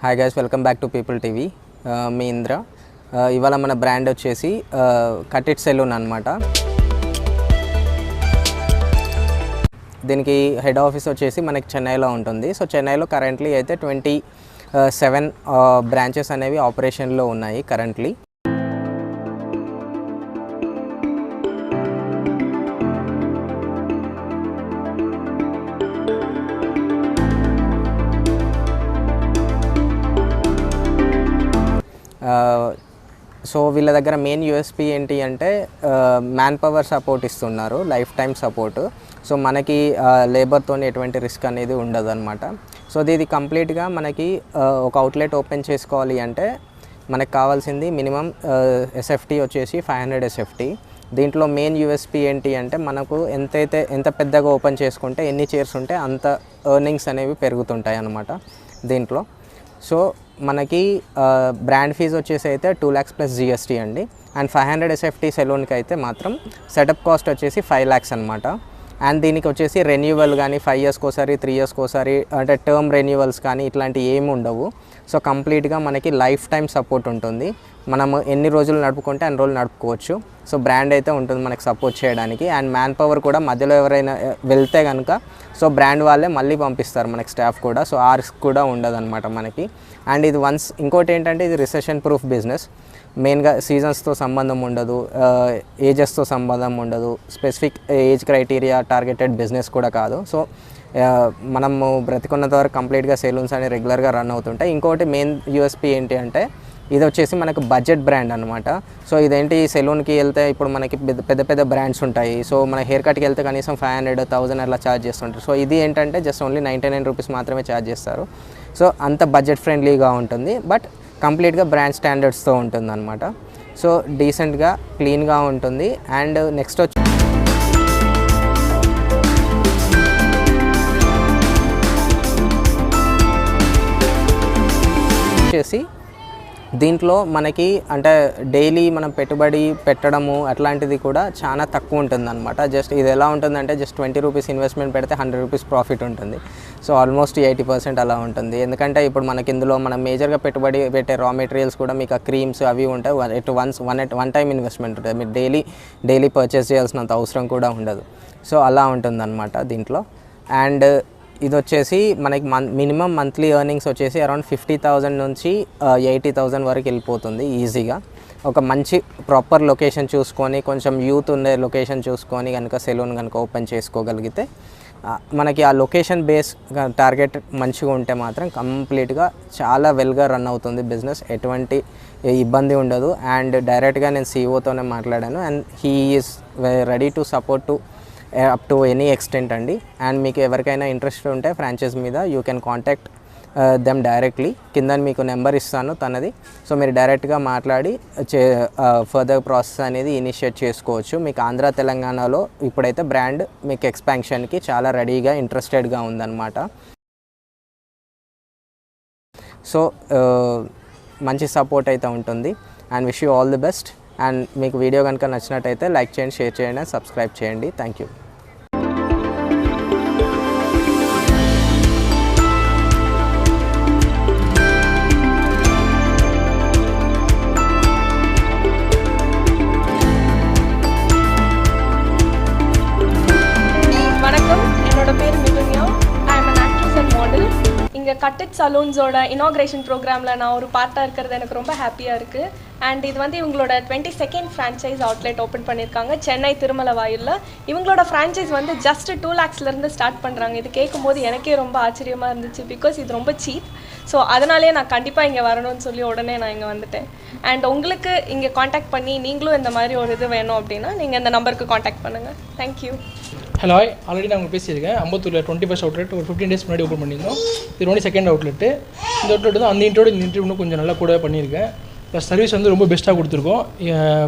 Hi guys, welcome back to People TV. మీ ఇంద్ర. ఇవాళ మన బ్రాండ్ వచ్చేసి కట్ ఇట్ సెలూన్ అనమాట. దీనికి హెడ్ ఆఫీస్ వచ్చేసి మనకి చెన్నైలో ఉంటుంది. సో చెన్నైలో కరెంట్లీ అయితే 27 బ్రాంచెస్ అనేవి ఆపరేషన్లో ఉన్నాయి కరెంట్లీ. సో వీళ్ళ దగ్గర మెయిన్ యూఎస్పీ ఏంటి అంటే మ్యాన్ పవర్ సపోర్ట్ ఇస్తున్నారు, లైఫ్ టైం సపోర్ట్. సో మనకి లేబర్తో ఎటువంటి రిస్క్ అనేది ఉండదు అనమాట. సో ఇది కంప్లీట్గా మనకి ఒక అవుట్లెట్ ఓపెన్ చేసుకోవాలి అంటే మనకు కావాల్సింది మినిమం ఎస్ఎఫ్టీ వచ్చేసి 500 ఎస్ఎఫ్టీ. దీంట్లో మెయిన్ యూఎస్పీ ఏంటి అంటే మనకు ఎంత పెద్దగా ఓపెన్ చేసుకుంటే ఎన్ని చైర్స్ ఉంటే అంత ఎర్నింగ్స్ అనేవి పెరుగుతుంటాయి అన్నమాట దీంట్లో. సో మనకి బ్రాండ్ ఫీజ్ వచ్చేసి అయితే 2 lakhs ప్లస్ జిఎస్టీ అండి. అండ్ 500 ఎస్ఎఫ్టీ సెలూన్కి అయితే మాత్రం సెటప్ కాస్ట్ వచ్చేసి 5 lakhs అనమాట. అండ్ దీనికి వచ్చేసి రెన్యూవల్ కానీ 5 yearsకి ఒకసారి 3 yearsకి ఒకసారి అంటే టర్మ్ రెన్యూవల్స్ కానీ ఇట్లాంటివి ఏమి ఉండవు. సో కంప్లీట్గా మనకి లైఫ్ టైం సపోర్ట్ ఉంటుంది. మనం ఎన్ని రోజులు నడుపుకుంటే అన్ని రోజులు నడుపుకోవచ్చు. సో బ్రాండ్ అయితే ఉంటుంది మనకి సపోర్ట్ చేయడానికి. అండ్ మ్యాన్ పవర్ కూడా మధ్యలో ఎవరైనా వెళ్తే కనుక సో బ్రాండ్ వాళ్ళే మళ్ళీ పంపిస్తారు మనకి స్టాఫ్ కూడా. సో ఆ రిస్క్ కూడా ఉండదన్నమాట మనకి. అండ్ ఇది ఇంకోటి ఏంటంటే ఇది రిసెషన్ ప్రూఫ్ బిజినెస్. మెయిన్గా సీజన్స్తో సంబంధం ఉండదు, ఏజెస్తో సంబంధం ఉండదు, specific age criteria targeted business కూడా కాదు. సో మనము బ్రతికున్నంత వరకు కంప్లీట్గా సెలూన్స్ అనేవి రెగ్యులర్గా రన్ అవుతుంటాయి. ఇంకోటి మెయిన్ యూఎస్పీ ఏంటి అంటే ఇది వచ్చేసి మనకు బడ్జెట్ బ్రాండ్ అనమాట. సో ఇదేంటి సెలూన్కి వెళ్తే ఇప్పుడు మనకి పెద్ద బ్రాండ్స్ ఉంటాయి. సో మన హెయిర్ కట్కి వెళ్తే కనీసం 500, 1000 అట్లా ఛార్జ్ చేస్తుంటారు. సో ఇది ఏంటంటే జస్ట్ ఓన్లీ 99 రూపీస్ మాత్రమే ఛార్జ్ చేస్తారు. సో అంత బడ్జెట్ ఫ్రెండ్లీగా ఉంటుంది, బట్ కంప్లీట్గా బ్రాండ్ స్టాండర్డ్స్తో ఉంటుంది అనమాట. సో డీసెంట్గా క్లీన్గా ఉంటుంది. అండ్ నెక్స్ట్ వచ్చేసి దీంట్లో మనకి అంటే డైలీ మనం పెట్టుబడి పెట్టడము అట్లాంటిది కూడా చాలా తక్కువ ఉంటుంది అనమాట. జస్ట్ ఇది ఎలా ఉంటుందంటే జస్ట్ 20 రూపీస్ ఇన్వెస్ట్మెంట్ పెడితే 100 రూపీస్ ప్రాఫిట్ ఉంటుంది. సో ఆల్మోస్ట్ 80% అలా ఉంటుంది. ఎందుకంటే ఇప్పుడు మనకి ఇందులో మనం మేజర్గా పెట్టుబడి పెట్టే రా మెటీరియల్స్ కూడా మీకు ఆ క్రీమ్స్ అవి ఉంటాయి. వన్ టైం ఇన్వెస్ట్మెంట్ ఉంటుంది. మీరు డైలీ పర్చేస్ చేయాల్సినంత అవసరం కూడా ఉండదు. సో అలా ఉంటుంది అనమాట దీంట్లో. అండ్ ఇది వచ్చేసి మనకి మినిమం మంత్లీ ఎర్నింగ్స్ వచ్చేసి అరౌండ్ 50,000 నుంచి 80,000 వరకు వెళ్ళిపోతుంది ఈజీగా. ఒక మంచి ప్రాపర్ లొకేషన్ చూసుకొని కొంచెం యూత్ ఉండే లొకేషన్ చూసుకొని కనుక సెలూన్ కనుక ఓపెన్ చేసుకోగలిగితే మనకి ఆ లొకేషన్ బేస్ టార్గెట్ మంచిగా ఉంటే మాత్రం కంప్లీట్గా చాలా వెల్గా రన్ అవుతుంది బిజినెస్. ఎటువంటి ఇబ్బంది ఉండదు. అండ్ డైరెక్ట్గా నేను సీఈఓతోనే మాట్లాడాను. And he is ready to support to up to any extent అండి. అండ్ మీకు ఎవరికైనా ఇంట్రెస్ట్ ఉంటే ఫ్రాంచైజ్ మీద you can contact them directly. కింద మీకు నెంబర్ ఇస్తాను తనది. సో మీరు డైరెక్ట్గా మాట్లాడి ఫర్దర్ ప్రాసెస్ అనేది ఇనిషియేట్ చేసుకోవచ్చు. మీకు ఆంధ్ర తెలంగాణలో ఇప్పుడైతే బ్రాండ్ మీకు ఎక్స్పాన్షన్కి చాలా రెడీగా ఇంట్రెస్టెడ్గా ఉందన్నమాట. సో మంచి సపోర్ట్ అయితే ఉంటుంది. And wish you all the best. And మీకు వీడియో కనుక నచ్చినట్టయితే లైక్ చేయండి, షేర్ చేయండి, సబ్స్క్రైబ్ చేయండి. Thank you. வணக்கம், என்னோட பேர் Mithunya. I am an actress and model. இங்கே கட் இட் சலூன்ஸோட இனாக்ரேஷன் ப்ரோக்ராமில் நான் ஒரு பார்ட்டாக இருக்கிறது எனக்கு ரொம்ப ஹாப்பியாக இருக்குது. அண்ட் இது வந்து இவங்களோட 22nd ஃப்ரான்ச்சைஸ் அவுட்லெட் ஓப்பன் பண்ணியிருக்காங்க சென்னை திருமலை வாயிலில். இவங்களோட ஃப்ரான்ச்சைஸ் வந்து ஜஸ்ட் 2 lakhsலேருந்து ஸ்டார்ட் பண்ணுறாங்க. இது கேட்கும்போது எனக்கே ரொம்ப ஆச்சரியமாக இருந்துச்சு, பிகாஸ் இது ரொம்ப சீப். ஸோ அதனாலே நான் கண்டிப்பாக இங்கே வரணும்னு சொல்லி உடனே நான் இங்கே வந்துட்டேன். அண்ட் உங்களுக்கு இங்கே காண்டாக்ட் பண்ணி நீங்களும் இந்த மாதிரி ஒரு இது வேணும் அப்படின்னா நீங்கள் இந்த நம்பருக்கு காண்டாக்ட் பண்ணுங்கள். தேங்க்யூ. ஹலோ, ஆல்ரெடி நான் உங்களுக்கு பேசியிருக்கேன். அம்பத்தூரில் 21st அவுட்லெட் ஒரு 15 days முன்னாடி ஓப்பன் பண்ணியிருந்தோம். இது only second அவுட்லெட்டு. இந்த அவுட்லெட் வந்து அந்த இன்டர்வியூ இன்னும் கொஞ்சம் நல்லா கூட பண்ணியிருக்கேன். ப்ளஸ் சர்வீஸ் வந்து ரொம்ப பெஸ்ட்டாக கொடுத்துருக்கோம்.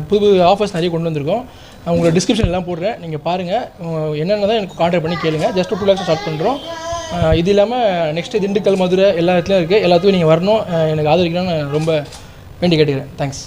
புது ஆஃபர்ஸ் நிறைய கொண்டு வந்திருக்கோம். உங்களோட டிஸ்கிரிப்ஷன் எல்லாம் போடுறேன், நீங்கள் பாருங்கள். என்னென்ன தான் எனக்கு கான்டாக்ட் பண்ணி கேளுங்க. ஜஸ்ட் 2 lakhs ஸ்டார்ட் பண்ணுறோம். இது இல்லாமல் நெக்ஸ்ட்டு திண்டுக்கல், மதுரை எல்லா இடத்துலையும் இருக்குது. எல்லாத்துக்கும் நீங்கள் வரணும், எனக்கு ஆதரிக்கணும்னு ரொம்ப வேண்டி கேட்டுக்கிறேன். தேங்க்ஸ்.